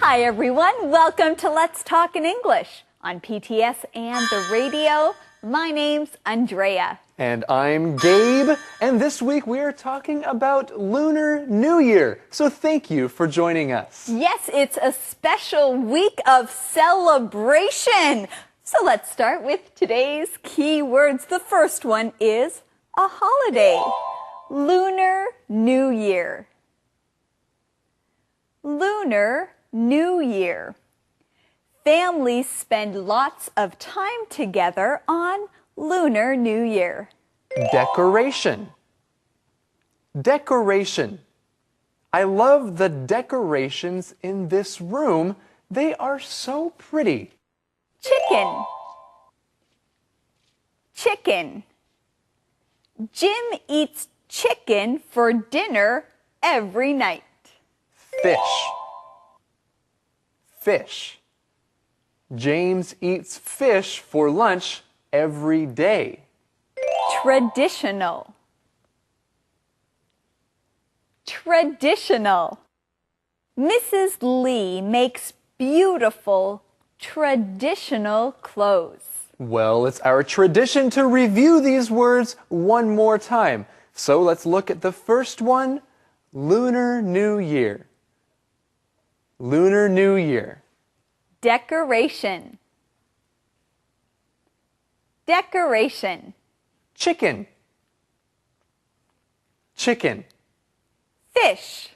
Hi everyone, welcome to Let's Talk in English on PTS and the radio. My name's Andrea. And I'm Gabe, and this week we are talking about Lunar New Year. So thank you for joining us. Yes, it's a special week of celebration. So let's start with today's key words. The first one is a holiday. Lunar New Year. Lunar New Year. Families spend lots of time together on Lunar New Year. Decoration. Decoration. I love the decorations in this room. They are so pretty. Chicken. Chicken. Jim eats chicken for dinner every night. Fish. Fish. James eats fish for lunch every day. Traditional. Traditional. Mrs. Lee makes beautiful traditional clothes. Well, it's our tradition to review these words one more time. So let's look at the first one, Lunar New Year. Lunar New Year. Decoration. Decoration. Chicken. Chicken. Fish.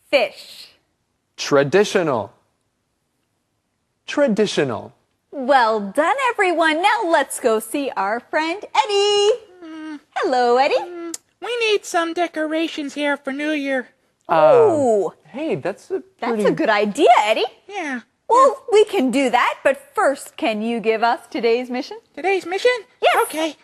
Fish. Traditional. Traditional. Well done, everyone. Now let's go see our friend Eddie. Hello, Eddie. We need some decorations here for New Year. Ooh, Hey, that's a good idea, Eddie. Yeah. Well, we can do that, but first, can you give us today's mission? Today's mission? Yes. Okay.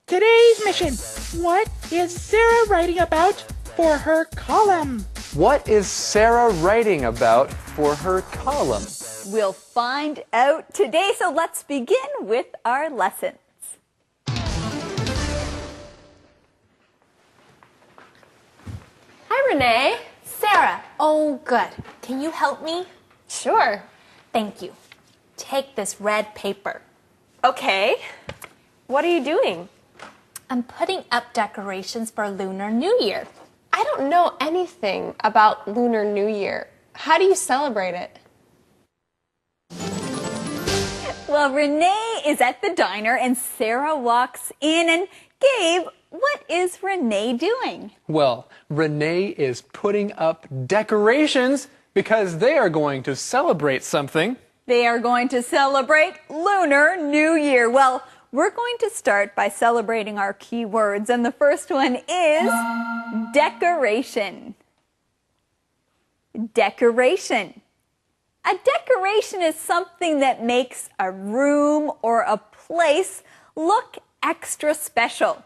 Today's mission. What is Sarah writing about for her column? What is Sarah writing about for her column? We'll find out today, so let's begin with our lessons. Hi, Renee. Sarah. Oh, good. Can you help me? Sure. Thank you. Take this red paper. Okay. What are you doing? I'm putting up decorations for Lunar New Year. I don't know anything about Lunar New Year. How do you celebrate it? Well, Renee is at the diner and Sarah walks in. And Gabe, what is Renee doing? Well, Renee is putting up decorations because they are going to celebrate something. They are going to celebrate Lunar New Year. Well, we're going to start by celebrating our key words, and the first one is decoration. Decoration. A decoration is something that makes a room or a place look extra special.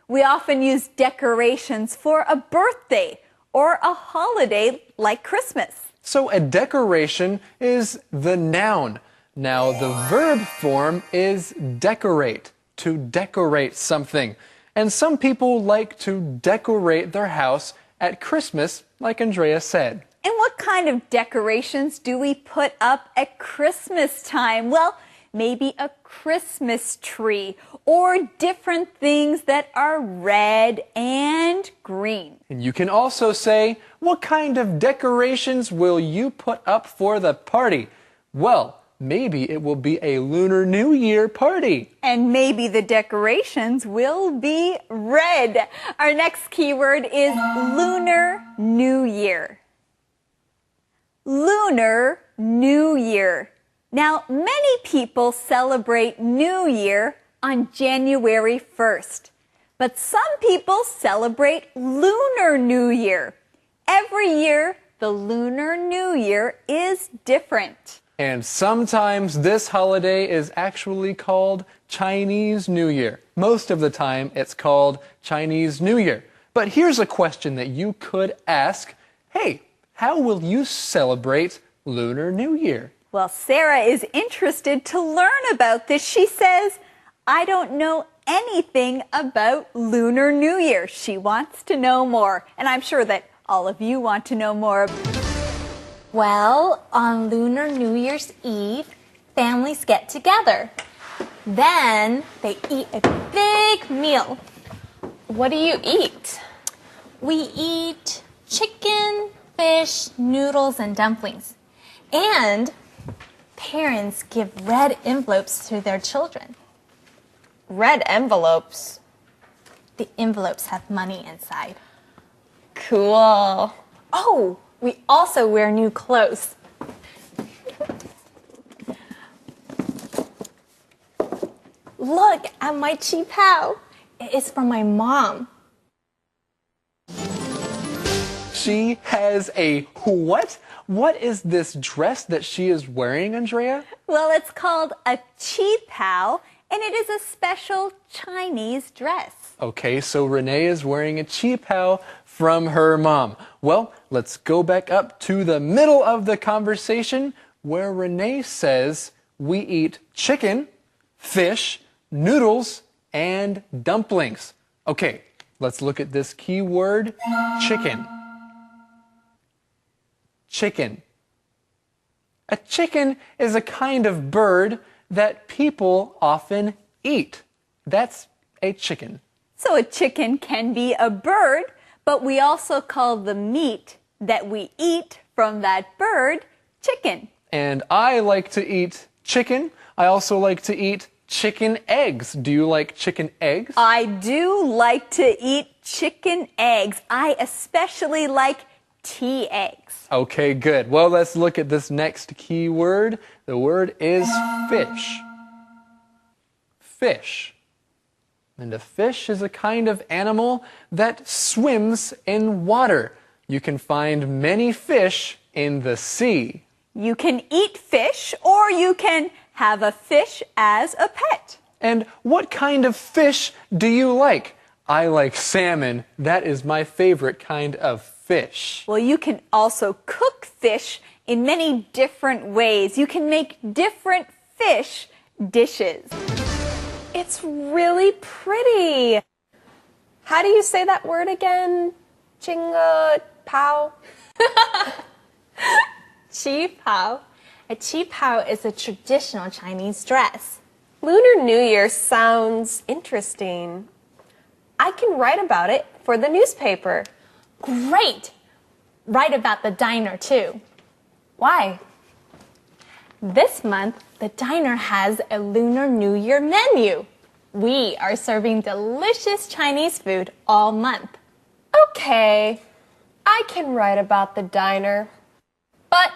We often use decorations for a birthday or a holiday like Christmas. So a decoration is the noun. Now the verb form is decorate, to decorate something. And some people like to decorate their house at Christmas, like Andrea said. And what kind of decorations do we put up at Christmas time? Well, maybe a Christmas tree or different things that are red and green. And you can also say, what kind of decorations will you put up for the party? Well, maybe it will be a Lunar New Year party. And maybe the decorations will be red. Our next keyword is Lunar New Year. Lunar New Year. Now, many people celebrate New Year on January 1st, but some people celebrate Lunar New Year. Every year, the Lunar New Year is different. And sometimes this holiday is actually called Chinese New Year. Most of the time, it's called Chinese New Year. But here's a question that you could ask. Hey, how will you celebrate Lunar New Year? Well, Sarah is interested to learn about this. She says, I don't know anything about Lunar New Year. She wants to know more, and I'm sure that all of you want to know more. Well, on Lunar New Year's Eve, families get together. Then they eat a big meal. What do you eat? We eat chicken, fish, noodles, and dumplings. And parents give red envelopes to their children. Red envelopes. The envelopes have money inside. Cool. Oh, we also wear new clothes. Look at my chi pao. It is from my mom. She has a what? What is this dress that she is wearing, Andrea? Well, it's called a chi pao, and it is a special Chinese dress. Okay, so Renee is wearing a chi pao from her mom. Well, let's go back up to the middle of the conversation where Renee says we eat chicken, fish, noodles, and dumplings. Okay, let's look at this key word, chicken. Chicken. A chicken is a kind of bird that people often eat. That's a chicken. So a chicken can be a bird, but we also call the meat that we eat from that bird chicken. And I like to eat chicken. I also like to eat chicken eggs. Do you like chicken eggs? I do like to eat chicken eggs. I especially like tea eggs. Okay, good. Well, let's look at this next key word. The word is fish. Fish. And a fish is a kind of animal that swims in water. You can find many fish in the sea. You can eat fish, or you can have a fish as a pet. And what kind of fish do you like? I like salmon. That is my favorite kind of fish. Well, you can also cook fish in many different ways. You can make different fish dishes. It's really pretty. How do you say that word again? Chinga pao? Chi pao. A chi pao is a traditional Chinese dress. Lunar New Year sounds interesting. I can write about it for the newspaper. Great! Write about the diner too. Why? This month, the diner has a Lunar New Year menu. We are serving delicious Chinese food all month. Okay, I can write about the diner, but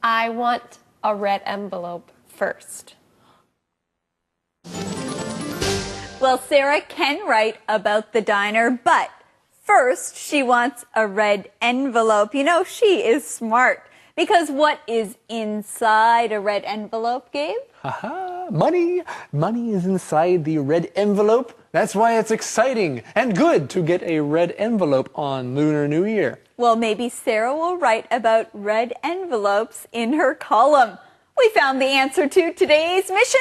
I want a red envelope first. Well, Sarah can write about the diner, but first she wants a red envelope. You know, she is smart. Because what is inside a red envelope, Gabe? Haha, money. Money is inside the red envelope. That's why it's exciting and good to get a red envelope on Lunar New Year. Well, maybe Sarah will write about red envelopes in her column. We found the answer to today's mission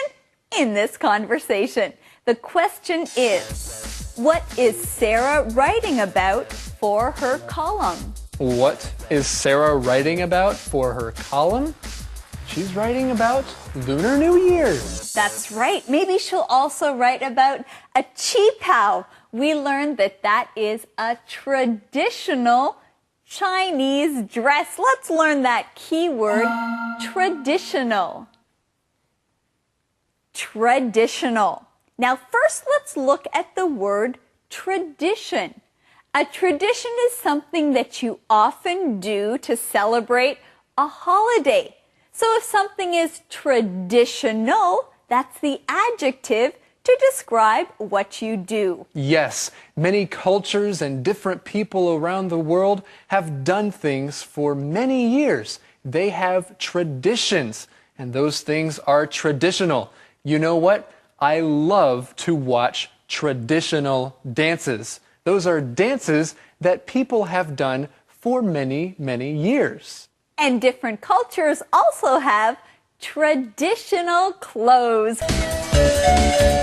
in this conversation. The question is, what is Sarah writing about for her column? What is Sarah writing about for her column? She's writing about Lunar New Year. That's right. Maybe she'll also write about a chi pao. We learned that that is a traditional Chinese dress. Let's learn that keyword, traditional. Traditional. Now, first, let's look at the word tradition. A tradition is something that you often do to celebrate a holiday. So if something is traditional, that's the adjective to describe what you do. Yes, many cultures and different people around the world have done things for many years. They have traditions, and those things are traditional. You know what? I love to watch traditional dances. Those are dances that people have done for many, many years. And different cultures also have traditional clothes.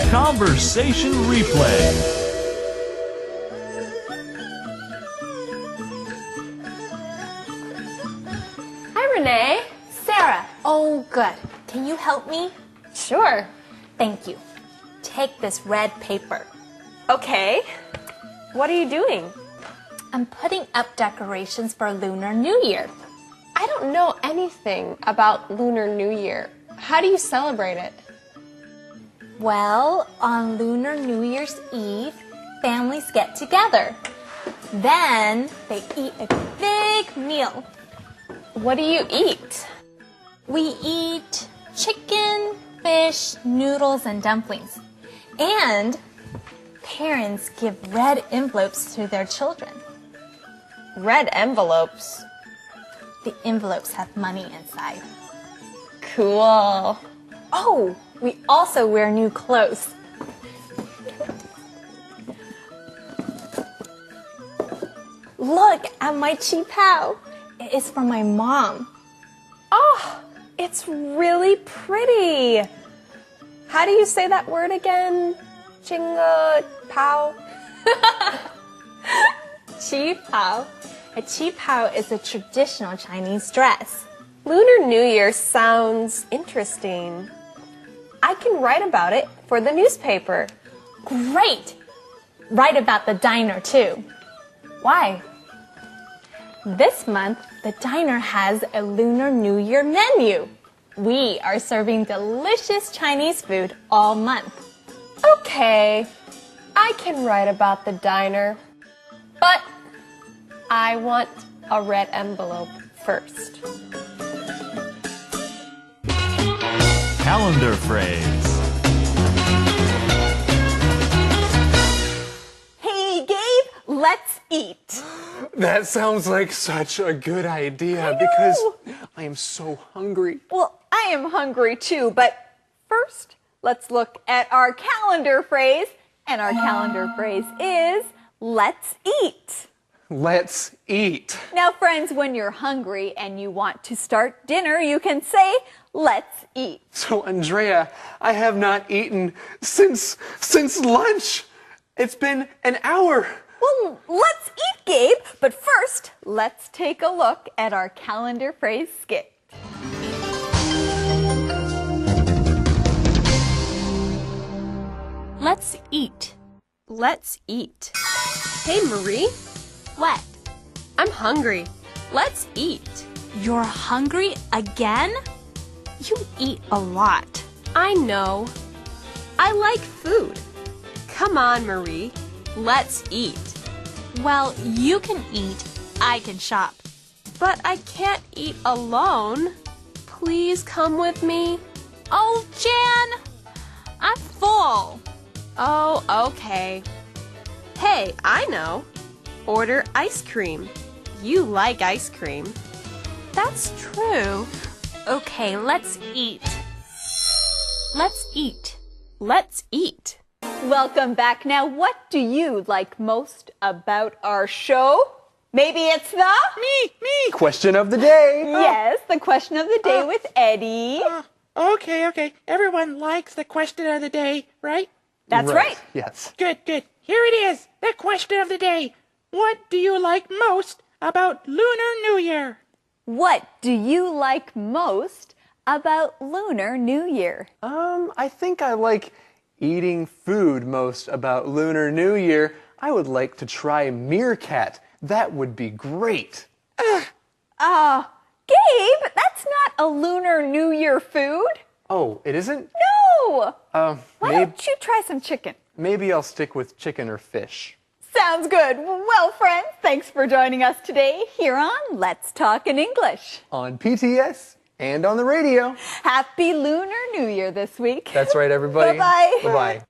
Conversation replay. Renee. Sarah, oh good. Can you help me? Sure. Thank you. Take this red paper. Okay. What are you doing? I'm putting up decorations for Lunar New Year. I don't know anything about Lunar New Year. How do you celebrate it? Well, on Lunar New Year's Eve, families get together. Then they eat a big meal. What do you eat? We eat chicken, fish, noodles, and dumplings. And parents give red envelopes to their children. Red envelopes. The envelopes have money inside. Cool. Oh, we also wear new clothes. Look at my chi pao. It is from my mom. Oh, it's really pretty. How do you say that word again? Chinga pao? Chi pao. A chi pao is a traditional Chinese dress. Lunar New Year sounds interesting. I can write about it for the newspaper. Great! Write about the diner too. Why? This month, the diner has a Lunar New Year menu. We are serving delicious Chinese food all month. Okay, I can write about the diner, but I want a red envelope first. Calendar phrase. Hey, Gabe, let's eat. That sounds like such a good idea because I am so hungry. Well, I am hungry too, but first, let's look at our calendar phrase. And our calendar phrase is, let's eat. Let's eat. Now, friends, when you're hungry and you want to start dinner, you can say, let's eat. So, Andrea, I have not eaten since lunch. It's been an hour. Well, let's eat, Gabe. But first, let's take a look at our calendar phrase skit. Let's eat. Let's eat. Hey, Marie, What? I'm hungry. Let's eat. You're hungry again? You eat a lot. I know. I like food. Come on, Marie. Let's eat. Well, you can eat. I can shop. But I can't eat alone. Please come with me. Oh, Jan! I'm full. Oh, okay. Hey, I know. Order ice cream. You like ice cream. That's true. Okay, let's eat. Let's eat. Let's eat. Welcome back. Now, what do you like most about our show? Maybe it's the... Me. Question of the day. Yes, the question of the day with Eddie. Okay. Everyone likes the question of the day, right? That's right. Yes. Good. Here it is, the question of the day. What do you like most about Lunar New Year? What do you like most about Lunar New Year? I think I like eating food most about Lunar New Year. I would like to try meerkat. That would be great. Gabe, that's not a Lunar New Year food. Oh, it isn't? No. Why don't you try some chicken? Maybe I'll stick with chicken or fish. Sounds good. Well, friends, thanks for joining us today here on Let's Talk in English. On PTS and on the radio. Happy Lunar New Year this week. That's right, everybody. Bye-bye. Bye-bye.